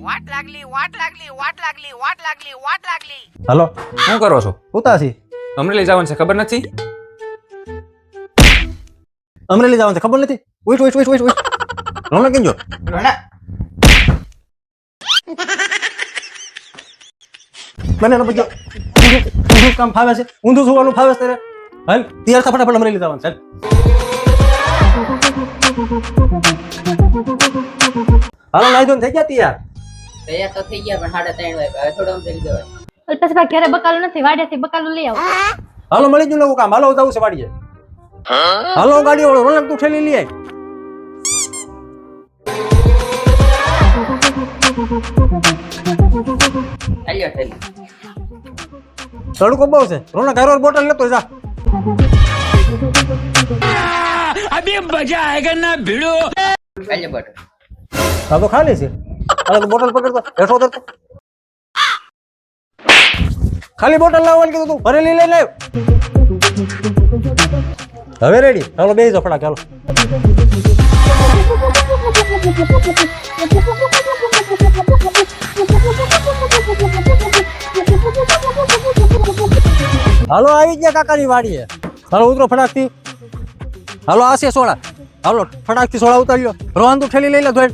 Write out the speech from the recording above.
વાટ લાગલી. હલો શું કરો છો? ઉતાસી અમરેલી જવાનું છે ખબર નથી? અમરેલી જવાનું છે ખબર નથી. ઉઠ ઉઠ ઉઠ ઉઠ ઉઠ રોનક કેમ જો મને નો બજો ઊંધું કામ ફાવે છે, ઊંધું સુવાનું ફાવે છે તારે. હાલ તૈયાર થા ફટાફટ અમરેલી જવાનું છે. હાલો નાઈ ધોઈને થઈ ગયા તૈયાર? તૈયાર તો થઈ ગયા પણ 3:30 વાગ્યા હવે થોડું અમરેલી જવાય. પછી ભાઈ ઘરે બકાલું નથી, વાડિયાથી બકાલું લઈ આવો. હાલો મળી ગયું નવું કામ. હાલો જવું છે વાડીએ. હાલો ગાડી વાળો રોનક તું ઠેલી લઈ આય. ચાલ્યો ઠેલી. તડકો બહુ છે. રોનક હારો બોટલ લેતો જા. ચાલ્યો બટ. આ તો ખાલી છે. હાલો તો બોટલ પકડતો હેઠો ઉતરતો. ખાલી બોટલ લાવવાની કીધું તું. ભરેલી લઈ લે. હવે રેડી. હાલો બેસી જાઓ ફટાક. હાલો હાલો આવી ગયા કાકાની વાડીએ. હાલો ઉતરો ફટાકથી. હાલો આ છે સોડા. હાલો ફટાકથી સોડા ઉતાર્યો. રોહન તું ઠેલી લઈ લે ધોઈ.